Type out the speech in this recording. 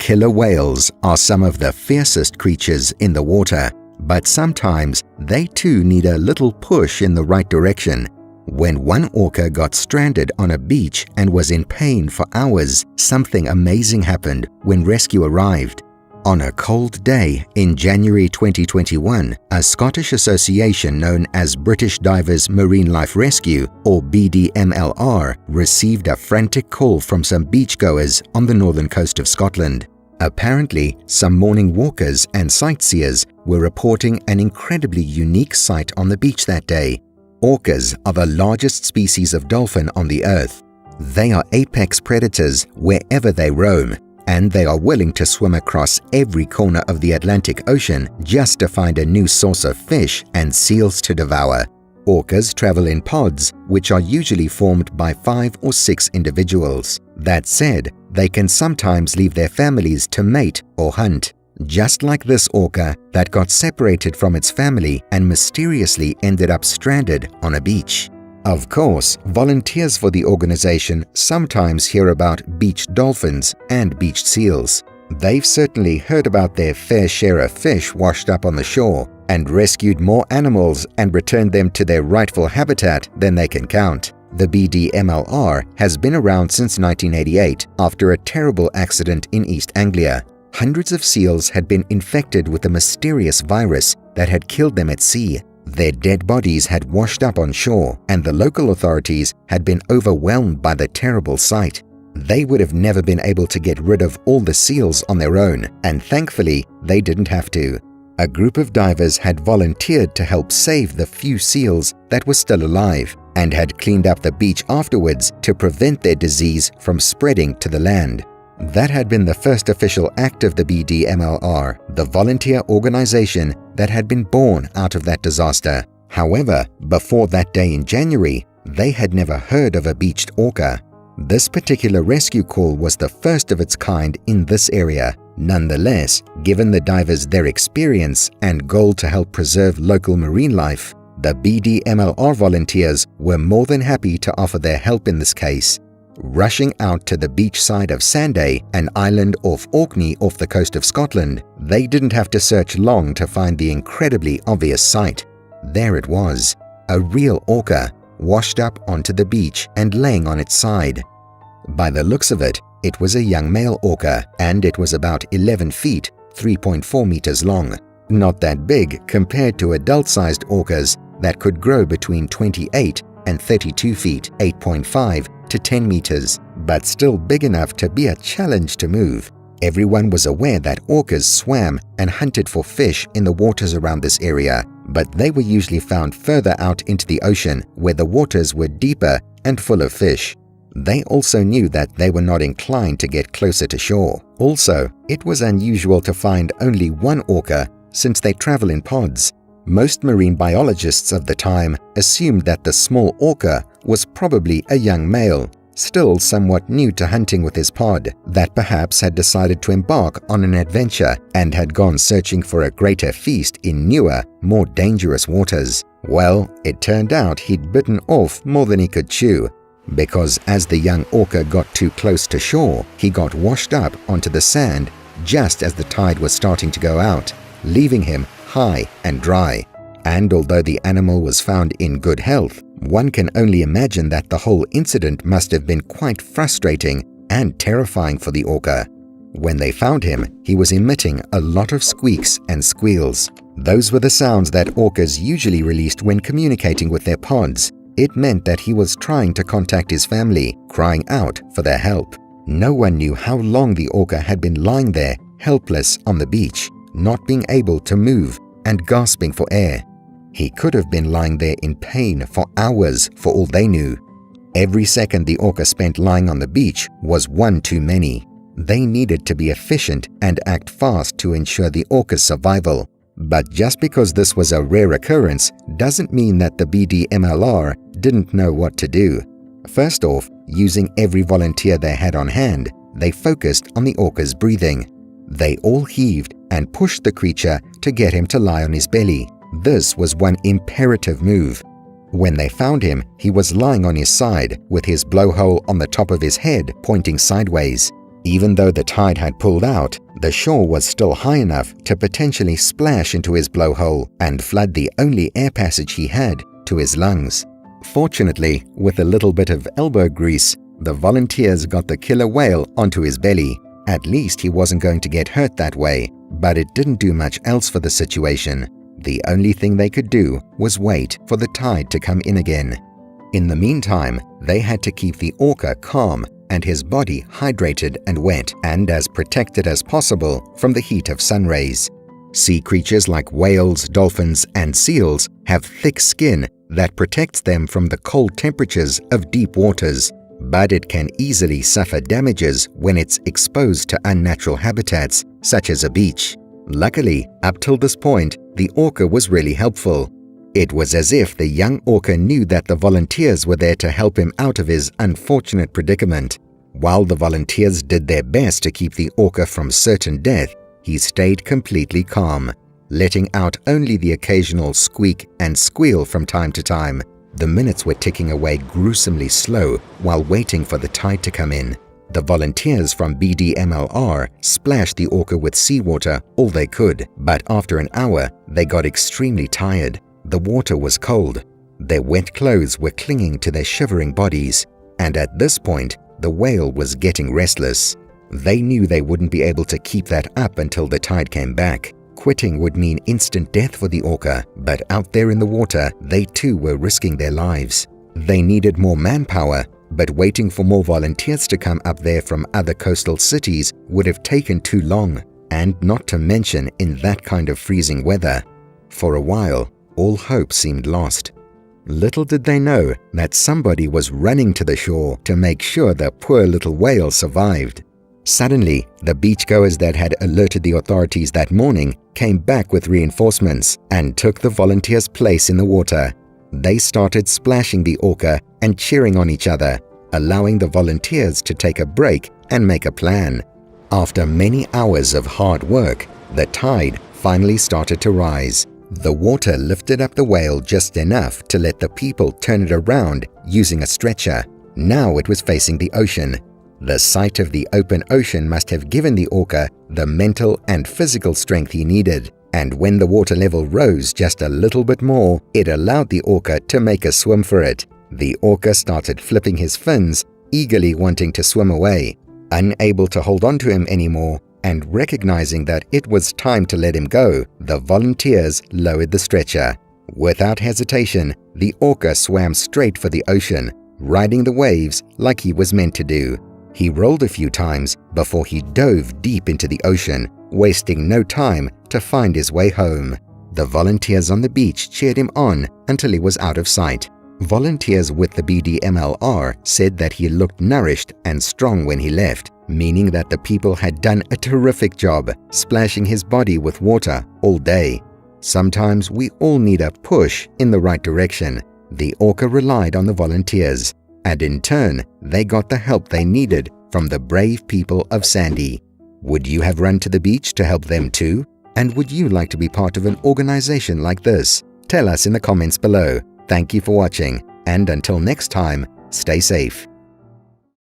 Killer whales are some of the fiercest creatures in the water, but sometimes they too need a little push in the right direction. When one orca got stranded on a beach and was in pain for hours, something amazing happened when rescue arrived. On a cold day in January 2021, a Scottish association known as British Divers Marine Life Rescue, or BDMLR, received a frantic call from some beachgoers on the northern coast of Scotland. Apparently, some morning walkers and sightseers were reporting an incredibly unique sight on the beach that day. Orcas are the largest species of dolphin on the earth. They are apex predators wherever they roam, and they are willing to swim across every corner of the Atlantic Ocean just to find a new source of fish and seals to devour. Orcas travel in pods, which are usually formed by 5 or 6 individuals. That said, they can sometimes leave their families to mate or hunt. Just like this orca that got separated from its family and mysteriously ended up stranded on a beach. Of course, volunteers for the organization sometimes hear about beached dolphins and beached seals. They've certainly heard about their fair share of fish washed up on the shore and rescued more animals and returned them to their rightful habitat than they can count. The BDMLR has been around since 1988 after a terrible accident in East Anglia. Hundreds of seals had been infected with a mysterious virus that had killed them at sea. Their dead bodies had washed up on shore, and the local authorities had been overwhelmed by the terrible sight. They would have never been able to get rid of all the seals on their own, and thankfully, they didn't have to. A group of divers had volunteered to help save the few seals that were still alive, and had cleaned up the beach afterwards to prevent their disease from spreading to the land. That had been the first official act of the BDMLR, the volunteer organization that had been born out of that disaster. However, before that day in January, they had never heard of a beached orca. This particular rescue call was the first of its kind in this area. Nonetheless, given the divers their experience and goal to help preserve local marine life, the BDMLR volunteers were more than happy to offer their help in this case. Rushing out to the beach side of Sanday, an island off Orkney off the coast of Scotland, they didn't have to search long to find the incredibly obvious sight. There it was, a real orca, washed up onto the beach and laying on its side. By the looks of it, it was a young male orca, and it was about 11 feet, 3.4 meters long. Not that big compared to adult-sized orcas that could grow between 28 and 32 feet, 8.5 to 10 meters, but still big enough to be a challenge to move. Everyone was aware that orcas swam and hunted for fish in the waters around this area, but they were usually found further out into the ocean where the waters were deeper and full of fish. They also knew that they were not inclined to get closer to shore. Also, it was unusual to find only one orca since they travel in pods. Most marine biologists of the time assumed that the small orca was probably a young male, still somewhat new to hunting with his pod, that perhaps had decided to embark on an adventure and had gone searching for a greater feast in newer, more dangerous waters. Well, it turned out he'd bitten off more than he could chew, because as the young orca got too close to shore, he got washed up onto the sand just as the tide was starting to go out, leaving him high and dry. And although the animal was found in good health, one can only imagine that the whole incident must have been quite frustrating and terrifying for the orca. When they found him, he was emitting a lot of squeaks and squeals. Those were the sounds that orcas usually released when communicating with their pods. It meant that he was trying to contact his family, crying out for their help. No one knew how long the orca had been lying there, helpless on the beach, not being able to move and gasping for air. He could have been lying there in pain for hours for all they knew. Every second the orca spent lying on the beach was one too many. They needed to be efficient and act fast to ensure the orca's survival. But just because this was a rare occurrence doesn't mean that the BDMLR didn't know what to do. First off, using every volunteer they had on hand, they focused on the orca's breathing. They all heaved and pushed the creature to get him to lie on his belly. This was one imperative move. When they found him, he was lying on his side with his blowhole on the top of his head pointing sideways. Even though the tide had pulled out, the shore was still high enough to potentially splash into his blowhole and flood the only air passage he had to his lungs. Fortunately, with a little bit of elbow grease, the volunteers got the killer whale onto his belly. At least he wasn't going to get hurt that way, but it didn't do much else for the situation. The only thing they could do was wait for the tide to come in again. In the meantime, they had to keep the orca calm and his body hydrated and wet and as protected as possible from the heat of sun rays. Sea creatures like whales, dolphins, and seals have thick skin that protects them from the cold temperatures of deep waters, but it can easily suffer damages when it's exposed to unnatural habitats such as a beach. Luckily, up till this point, the orca was really helpful. It was as if the young orca knew that the volunteers were there to help him out of his unfortunate predicament. While the volunteers did their best to keep the orca from certain death, he stayed completely calm, letting out only the occasional squeak and squeal from time to time. The minutes were ticking away gruesomely slow while waiting for the tide to come in. The volunteers from BDMLR splashed the orca with seawater all they could, but after an hour, they got extremely tired. The water was cold. Their wet clothes were clinging to their shivering bodies, and at this point, the whale was getting restless. They knew they wouldn't be able to keep that up until the tide came back. Quitting would mean instant death for the orca, but out there in the water, they too were risking their lives. They needed more manpower, but waiting for more volunteers to come up there from other coastal cities would have taken too long, and not to mention in that kind of freezing weather. For a while, all hope seemed lost. Little did they know that somebody was running to the shore to make sure the poor little whale survived. Suddenly, the beachgoers that had alerted the authorities that morning came back with reinforcements and took the volunteers' place in the water. They started splashing the orca and cheering on each other, allowing the volunteers to take a break and make a plan. After many hours of hard work, the tide finally started to rise. The water lifted up the whale just enough to let the people turn it around using a stretcher. Now it was facing the ocean. The sight of the open ocean must have given the orca the mental and physical strength he needed, and when the water level rose just a little bit more, it allowed the orca to make a swim for it. The orca started flipping his fins, eagerly wanting to swim away. Unable to hold on to him anymore, and recognizing that it was time to let him go, the volunteers lowered the stretcher. Without hesitation, the orca swam straight for the ocean, riding the waves like he was meant to do. He rolled a few times before he dove deep into the ocean, wasting no time to find his way home. The volunteers on the beach cheered him on until he was out of sight. Volunteers with the BDMLR said that he looked nourished and strong when he left, meaning that the people had done a terrific job splashing his body with water all day. Sometimes we all need a push in the right direction. The orca relied on the volunteers, and in turn, they got the help they needed from the brave people of Sandy. Would you have run to the beach to help them too? And would you like to be part of an organization like this? Tell us in the comments below. Thank you for watching, and until next time, stay safe.